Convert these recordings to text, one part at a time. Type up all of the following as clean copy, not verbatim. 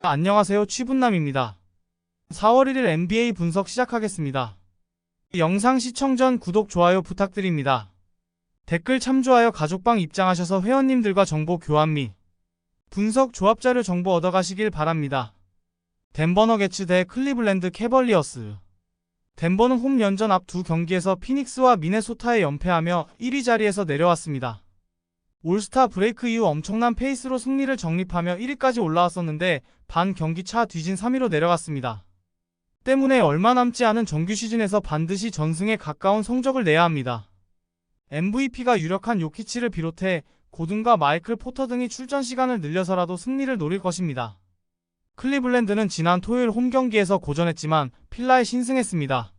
안녕하세요, 취분남입니다. 4월 1일 NBA 분석 시작하겠습니다. 영상 시청 전 구독, 좋아요 부탁드립니다. 댓글 참조하여 가족방 입장하셔서 회원님들과 정보 교환 및 분석 조합자료 정보 얻어가시길 바랍니다. 덴버 너게츠 대 클리블랜드 캐벌리어스. 덴버는 홈 연전 앞 두 경기에서 피닉스와 미네소타에 연패하며 1위 자리에서 내려왔습니다. 올스타 브레이크 이후 엄청난 페이스로 승리를 정립하며 1위까지 올라왔었는데 반 경기 차 뒤진 3위로 내려갔습니다. 때문에 얼마 남지 않은 정규 시즌에서 반드시 전승에 가까운 성적을 내야 합니다. MVP가 유력한 요키치를 비롯해 고든과 마이클 포터 등이 출전 시간을 늘려서라도 승리를 노릴 것입니다. 클리블랜드는 지난 토요일 홈 경기에서 고전했지만 필라에 신승했습니다.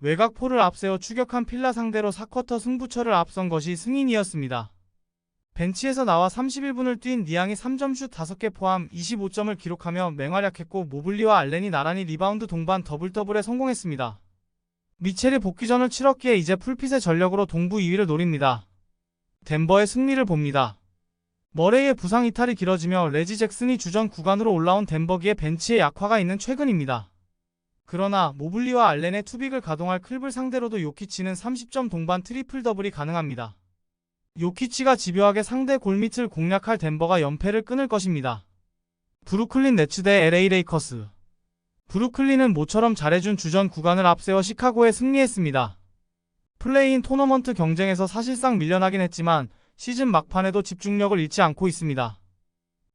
외곽포를 앞세워 추격한 필라 상대로 4쿼터 승부처를 앞선 것이 승인이었습니다. 벤치에서 나와 31분을 뛴 니앙이 3점슛 5개 포함 25점을 기록하며 맹활약했고, 모블리와 알렌이 나란히 리바운드 동반 더블더블에 성공했습니다. 미첼이 복귀전을 치렀기에 이제 풀핏의 전력으로 동부 2위를 노립니다. 덴버의 승리를 봅니다. 머레이의 부상 이탈이 길어지며 레지 잭슨이 주전 구간으로 올라온 덴버기의 벤치에 약화가 있는 최근입니다. 그러나 모블리와 알렌의 투빅을 가동할 클블 상대로도 요키치는 30점 동반 트리플 더블이 가능합니다. 요키치가 집요하게 상대 골밑을 공략할 덴버가 연패를 끊을 것입니다. 브루클린 네츠 대 LA 레이커스. 브루클린은 모처럼 잘해준 주전 구간을 앞세워 시카고에 승리했습니다. 플레이인 토너먼트 경쟁에서 사실상 밀려나긴 했지만 시즌 막판에도 집중력을 잃지 않고 있습니다.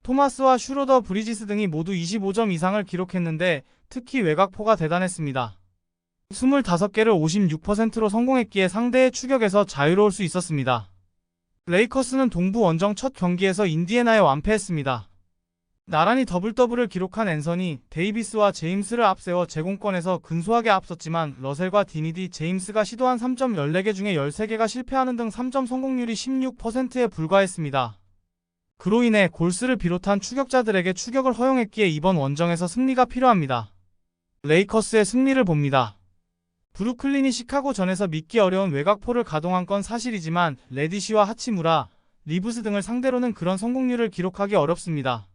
토마스와 슈로더 브리지스 등이 모두 25점 이상을 기록했는데 특히 외곽포가 대단했습니다. 25개를 56%로 성공했기에 상대의 추격에서 자유로울 수 있었습니다. 레이커스는 동부 원정 첫 경기에서 인디애나에 완패했습니다. 나란히 더블더블을 기록한 앤서니 데이비스와 제임스를 앞세워 제공권에서 근소하게 앞섰지만 러셀과 디니디, 제임스가 시도한 3점 14개 중에 13개가 실패하는 등 3점 성공률이 16%에 불과했습니다. 그로 인해 골스를 비롯한 추격자들에게 추격을 허용했기에 이번 원정에서 승리가 필요합니다. 레이커스의 승리를 봅니다. 브루클린이 시카고전에서 믿기 어려운 외곽포를 가동한 건 사실이지만 레디시와 하치무라, 리브스 등을 상대로는 그런 성공률을 기록하기 어렵습니다.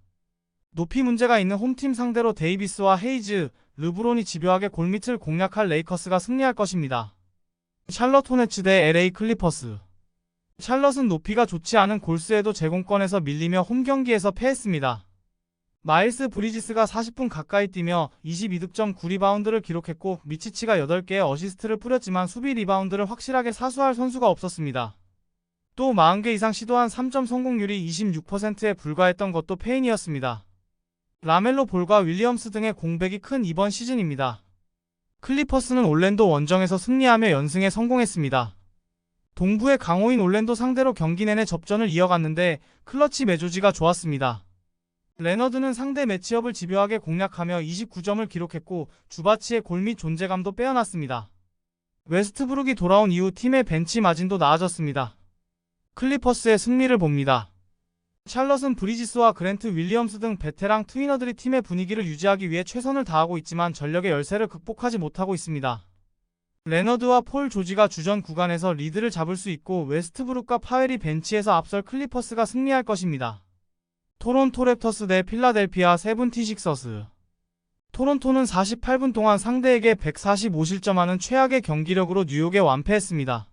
높이 문제가 있는 홈팀 상대로 데이비스와 헤이즈, 르브론이 집요하게 골밑을 공략할 레이커스가 승리할 것입니다. 샬럿 호네츠 대 LA 클리퍼스. 샬럿은 높이가 좋지 않은 골스에도 제공권에서 밀리며 홈 경기에서 패했습니다. 마일스 브리지스가 40분 가까이 뛰며 22득점 9리바운드를 기록했고, 미치치가 8개의 어시스트를 뿌렸지만 수비 리바운드를 확실하게 사수할 선수가 없었습니다. 또 40개 이상 시도한 3점 성공률이 26%에 불과했던 것도 패인이었습니다. 라멜로 볼과 윌리엄스 등의 공백이 큰 이번 시즌입니다. 클리퍼스는 올랜도 원정에서 승리하며 연승에 성공했습니다. 동부의 강호인 올랜도 상대로 경기 내내 접전을 이어갔는데 클러치 매조지가 좋았습니다. 레너드는 상대 매치업을 집요하게 공략하며 29점을 기록했고, 주바치의 골밑 존재감도 빼어났습니다. 웨스트브룩이 돌아온 이후 팀의 벤치 마진도 나아졌습니다. 클리퍼스의 승리를 봅니다. 샬럿은 브리지스와 그랜트 윌리엄스 등 베테랑 트위너들이 팀의 분위기를 유지하기 위해 최선을 다하고 있지만 전력의 열세를 극복하지 못하고 있습니다. 레너드와 폴 조지가 주전 구간에서 리드를 잡을 수 있고, 웨스트브룩과 파웰이 벤치에서 앞설 클리퍼스가 승리할 것입니다. 토론토 랩터스 대 필라델피아 세븐티식서스. 토론토는 48분 동안 상대에게 145실점하는 최악의 경기력으로 뉴욕에 완패했습니다.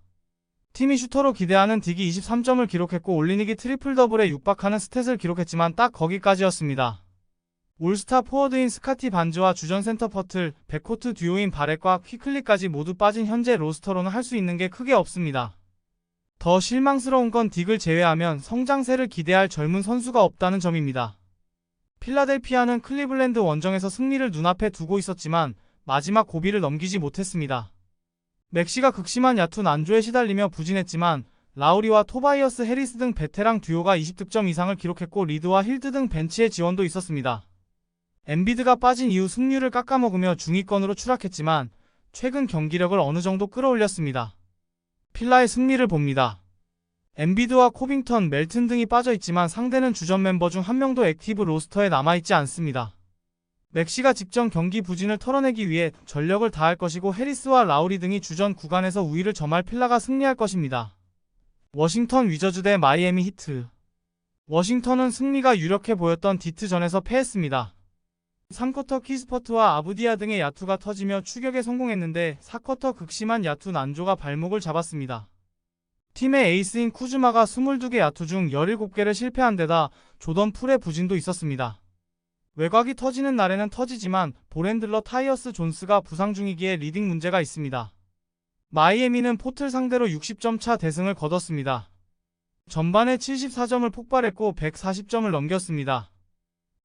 팀이 슈터로 기대하는 딕이 23점을 기록했고, 올리닉이 트리플 더블에 육박하는 스탯을 기록했지만 딱 거기까지였습니다. 올스타 포워드인 스카티 반즈와 주전 센터 퍼틀, 백코트 듀오인 바렛과 퀴클리까지 모두 빠진 현재 로스터로는 할 수 있는 게 크게 없습니다. 더 실망스러운 건 딕을 제외하면 성장세를 기대할 젊은 선수가 없다는 점입니다. 필라델피아는 클리블랜드 원정에서 승리를 눈앞에 두고 있었지만 마지막 고비를 넘기지 못했습니다. 맥시가 극심한 얕은 안조에 시달리며 부진했지만 라우리와 토바이어스 해리스 등 베테랑 듀오가 20득점 이상을 기록했고, 리드와 힐드 등 벤치의 지원도 있었습니다. 엠비드가 빠진 이후 승률을 깎아먹으며 중위권으로 추락했지만 최근 경기력을 어느 정도 끌어올렸습니다. 필라의 승리를 봅니다. 엠비드와 코빙턴, 멜튼 등이 빠져있지만 상대는 주전 멤버 중 한 명도 액티브 로스터에 남아있지 않습니다. 맥시가 직전 경기 부진을 털어내기 위해 전력을 다할 것이고, 해리스와 라우리 등이 주전 구간에서 우위를 점할 필라가 승리할 것입니다. 워싱턴 위저즈 대 마이애미 히트. 워싱턴은 승리가 유력해 보였던 디트전에서 패했습니다. 3쿼터 키스퍼트와 아부디아 등의 야투가 터지며 추격에 성공했는데 4쿼터 극심한 야투 난조가 발목을 잡았습니다. 팀의 에이스인 쿠즈마가 22개 야투 중 17개를 실패한 데다 조던 풀의 부진도 있었습니다. 외곽이 터지는 날에는 터지지만 볼핸들러 타이어스 존스가 부상 중이기에 리딩 문제가 있습니다. 마이애미는 포틀 상대로 60점 차 대승을 거뒀습니다. 전반에 74점을 폭발했고 140점을 넘겼습니다.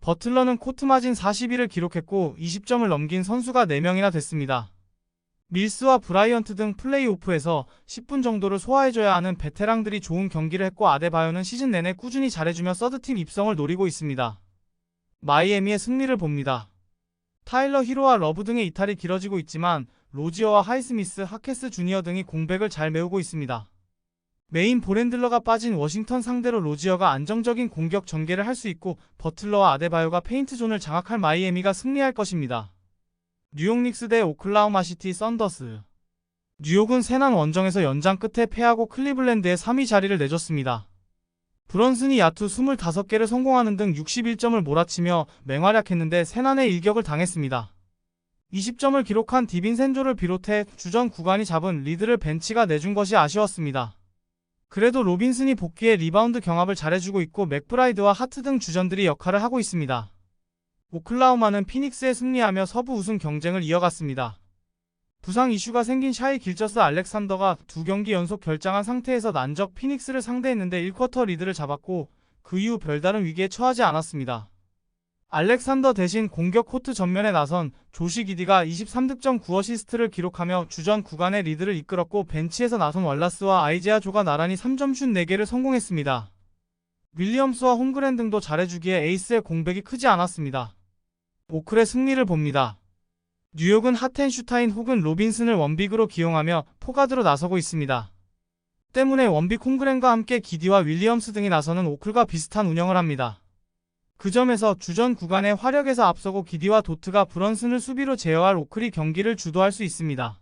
버틀러는 코트마진 41을 기록했고 20점을 넘긴 선수가 4명이나 됐습니다. 밀스와 브라이언트 등 플레이오프에서 10분 정도를 소화해줘야 하는 베테랑들이 좋은 경기를 했고 아데바요는 시즌 내내 꾸준히 잘해주며 서드팀 입성을 노리고 있습니다. 마이애미의 승리를 봅니다. 타일러 히로와 러브 등의 이탈이 길어지고 있지만 로지어와 하이스미스, 하케스 주니어 등이 공백을 잘 메우고 있습니다. 메인 볼핸들러가 빠진 워싱턴 상대로 로지어가 안정적인 공격 전개를 할 수 있고 버틀러와 아데바요가 페인트 존을 장악할 마이애미가 승리할 것입니다. 뉴욕 닉스 대 오클라호마 시티 썬더스. 뉴욕은 세난 원정에서 연장 끝에 패하고 클리블랜드에 3위 자리를 내줬습니다. 브런슨이 야투 25개를 성공하는 등 61점을 몰아치며 맹활약했는데 세난의 일격을 당했습니다. 20점을 기록한 디빈센조를 비롯해 주전 구간이 잡은 리드를 벤치가 내준 것이 아쉬웠습니다. 그래도 로빈슨이 복귀해 리바운드 경합을 잘해주고 있고 맥브라이드와 하트 등 주전들이 역할을 하고 있습니다. 오클라호마는 피닉스에 승리하며 서부 우승 경쟁을 이어갔습니다. 부상 이슈가 생긴 샤이 길저스 알렉산더가 2경기 연속 결장한 상태에서 난적 피닉스를 상대했는데 1쿼터 리드를 잡았고 그 이후 별다른 위기에 처하지 않았습니다. 알렉산더 대신 공격 코트 전면에 나선 조시 기디가 23득점 9어시스트를 기록하며 주전 구간의 리드를 이끌었고 벤치에서 나선 월라스와 아이제아 조가 나란히 3점슛 4개를 성공했습니다. 윌리엄스와 홈그랜 등도 잘해주기에 에이스의 공백이 크지 않았습니다. 오클의 승리를 봅니다. 뉴욕은 하텐슈타인 혹은 로빈슨을 원빅으로 기용하며 포가드로 나서고 있습니다. 때문에 원빅 홈그랜과 함께 기디와 윌리엄스 등이 나서는 오클과 비슷한 운영을 합니다. 그 점에서 주전 구간의 화력에서 앞서고 기디와 도트가 브런슨을 수비로 제어할 오클이 경기를 주도할 수 있습니다.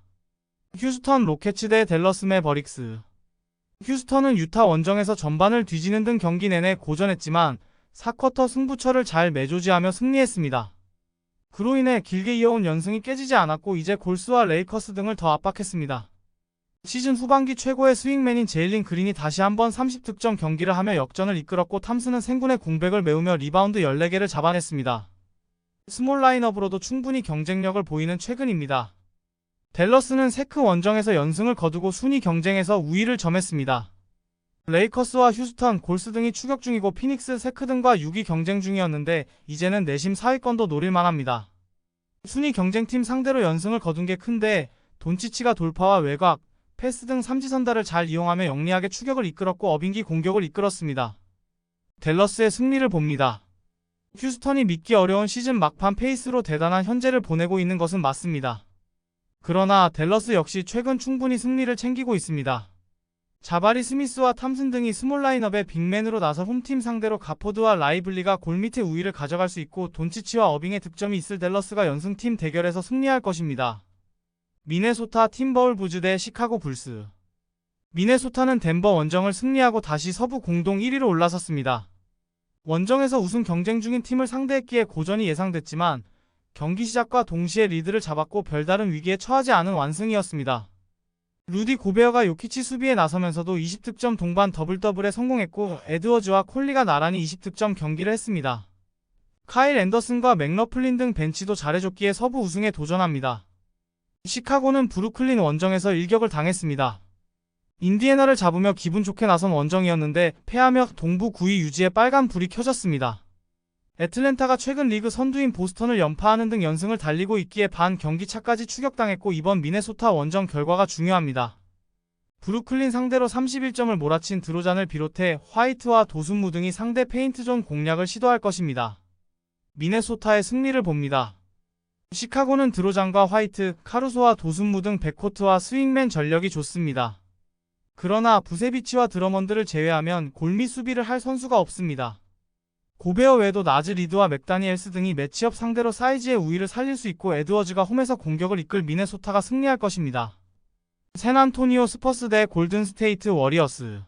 휴스턴 로켓츠 대 댈러스 매버릭스. 휴스턴은 유타 원정에서 전반을 뒤지는 등 경기 내내 고전했지만 4쿼터 승부처를 잘 매조지하며 승리했습니다. 그로 인해 길게 이어온 연승이 깨지지 않았고 이제 골스와 레이커스 등을 더 압박했습니다. 시즌 후반기 최고의 스윙맨인 제일린 그린이 다시 한번 30득점 경기를 하며 역전을 이끌었고 탐슨은 생군의 공백을 메우며 리바운드 14개를 잡아냈습니다. 스몰 라인업으로도 충분히 경쟁력을 보이는 최근입니다. 댈러스는 세크 원정에서 연승을 거두고 순위 경쟁에서 우위를 점했습니다. 레이커스와 휴스턴, 골스 등이 추격 중이고 피닉스, 세크 등과 6위 경쟁 중이었는데 이제는 내심 4위권도 노릴만합니다. 순위 경쟁팀 상대로 연승을 거둔 게 큰데 돈치치가 돌파와 외곽, 패스 등 삼지선다를 잘 이용하며 영리하게 추격을 이끌었고 어빙기 공격을 이끌었습니다. 댈러스의 승리를 봅니다. 휴스턴이 믿기 어려운 시즌 막판 페이스로 대단한 현재를 보내고 있는 것은 맞습니다. 그러나 댈러스 역시 최근 충분히 승리를 챙기고 있습니다. 자바리 스미스와 탐슨 등이 스몰 라인업의 빅맨으로 나서 홈팀 상대로 가포드와 라이블리가 골밑의 우위를 가져갈 수 있고 돈치치와 어빙의 득점이 있을 댈러스가 연승팀 대결에서 승리할 것입니다. 미네소타 팀버울브즈 대 시카고 불스. 미네소타는 덴버 원정을 승리하고 다시 서부 공동 1위로 올라섰습니다. 원정에서 우승 경쟁 중인 팀을 상대했기에 고전이 예상됐지만 경기 시작과 동시에 리드를 잡았고 별다른 위기에 처하지 않은 완승이었습니다. 루디 고베어가 요키치 수비에 나서면서도 20득점 동반 더블더블에 성공했고 에드워즈와 콜리가 나란히 20득점 경기를 했습니다. 카일 앤더슨과 맥러플린 등 벤치도 잘해줬기에 서부 우승에 도전합니다. 시카고는 브루클린 원정에서 일격을 당했습니다. 인디애나를 잡으며 기분 좋게 나선 원정이었는데 패하며 동부 9위 유지에 빨간 불이 켜졌습니다. 애틀랜타가 최근 리그 선두인 보스턴을 연파하는 등 연승을 달리고 있기에 반 경기차까지 추격당했고 이번 미네소타 원정 결과가 중요합니다. 브루클린 상대로 31점을 몰아친 드로잔을 비롯해 화이트와 도순무 등이 상대 페인트존 공략을 시도할 것입니다. 미네소타의 승리를 봅니다. 시카고는 드로잔과 화이트, 카루소와 도순무 등 백코트와 스윙맨 전력이 좋습니다. 그러나 부세비치와 드러먼드를 제외하면 골밑 수비를 할 선수가 없습니다. 고베어 외에도 나즈 리드와 맥다니엘스 등이 매치업 상대로 사이즈의 우위를 살릴 수 있고 에드워즈가 홈에서 공격을 이끌 미네소타가 승리할 것입니다. 샌안토니오 스퍼스 대 골든스테이트 워리어스.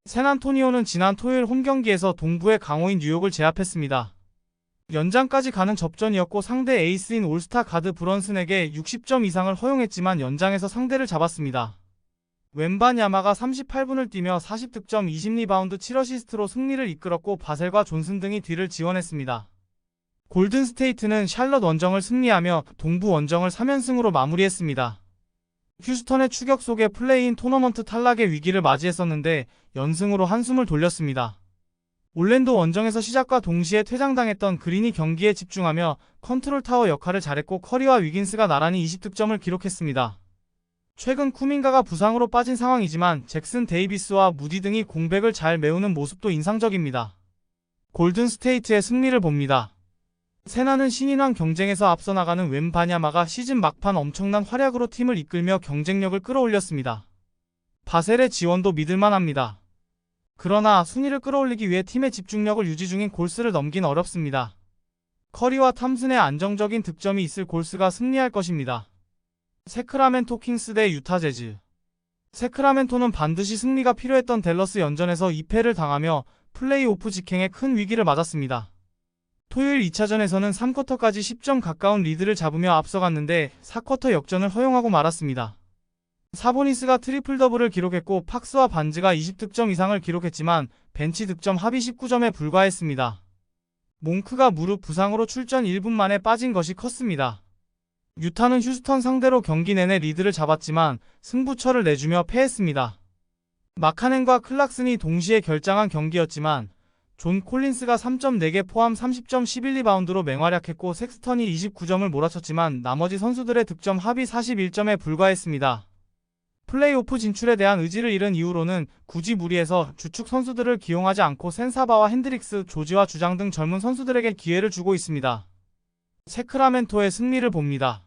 샌안토니오는 지난 토요일 홈경기에서 동부의 강호인 뉴욕을 제압했습니다. 연장까지 가는 접전이었고 상대 에이스인 올스타 가드 브런슨에게 60점 이상을 허용했지만 연장에서 상대를 잡았습니다. 웬바냐마가 38분을 뛰며 40득점 20리바운드 7어시스트로 승리를 이끌었고 바셀과 존슨 등이 뒤를 지원했습니다. 골든스테이트는 샬럿 원정을 승리하며 동부 원정을 3연승으로 마무리했습니다. 휴스턴의 추격 속에 플레이인 토너먼트 탈락의 위기를 맞이했었는데 연승으로 한숨을 돌렸습니다. 올랜도 원정에서 시작과 동시에 퇴장당했던 그린이 경기에 집중하며 컨트롤 타워 역할을 잘했고 커리와 위긴스가 나란히 20득점을 기록했습니다. 최근 쿠민가가 부상으로 빠진 상황이지만 잭슨 데이비스와 무디 등이 공백을 잘 메우는 모습도 인상적입니다. 골든스테이트의 승리를 봅니다. 세나는 신인왕 경쟁에서 앞서 나가는 웬바냐마가 시즌 막판 엄청난 활약으로 팀을 이끌며 경쟁력을 끌어올렸습니다. 바셀의 지원도 믿을만합니다. 그러나 순위를 끌어올리기 위해 팀의 집중력을 유지 중인 골스를 넘긴 어렵습니다. 커리와 탐슨의 안정적인 득점이 있을 골스가 승리할 것입니다. 세크라멘토 킹스 대 유타 재즈. 세크라멘토는 반드시 승리가 필요했던 댈러스 연전에서 2패를 당하며 플레이오프 직행에 큰 위기를 맞았습니다. 토요일 2차전에서는 3쿼터까지 10점 가까운 리드를 잡으며 앞서갔는데 4쿼터 역전을 허용하고 말았습니다. 사보니스가 트리플 더블을 기록했고 팍스와 반즈가 20득점 이상을 기록했지만 벤치 득점 합이 19점에 불과했습니다. 몽크가 무릎 부상으로 출전 1분 만에 빠진 것이 컸습니다. 유타는 휴스턴 상대로 경기 내내 리드를 잡았지만 승부처를 내주며 패했습니다. 마카넨과 클락슨이 동시에 결장한 경기였지만 존 콜린스가 3.4개 포함 30점 11리바운드로 맹활약했고 섹스턴이 29점을 몰아쳤지만 나머지 선수들의 득점 합이 41점에 불과했습니다. 플레이오프 진출에 대한 의지를 잃은 이후로는 굳이 무리해서 주축 선수들을 기용하지 않고 센사바와 핸드릭스, 조지와 주장 등 젊은 선수들에게 기회를 주고 있습니다. 세크라멘토의 승리를 봅니다.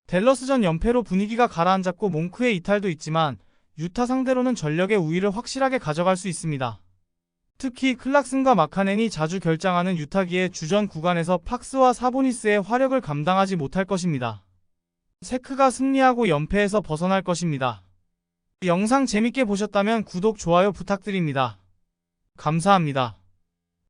댈러스전 연패로 분위기가 가라앉았고 몽크의 이탈도 있지만 유타 상대로는 전력의 우위를 확실하게 가져갈 수 있습니다. 특히 클락슨과 마카넨이 자주 결장하는 유타기에 주전 구간에서 팍스와 사보니스의 화력을 감당하지 못할 것입니다. 세크가 승리하고 연패에서 벗어날 것입니다. 영상 재밌게 보셨다면 구독, 좋아요 부탁드립니다. 감사합니다.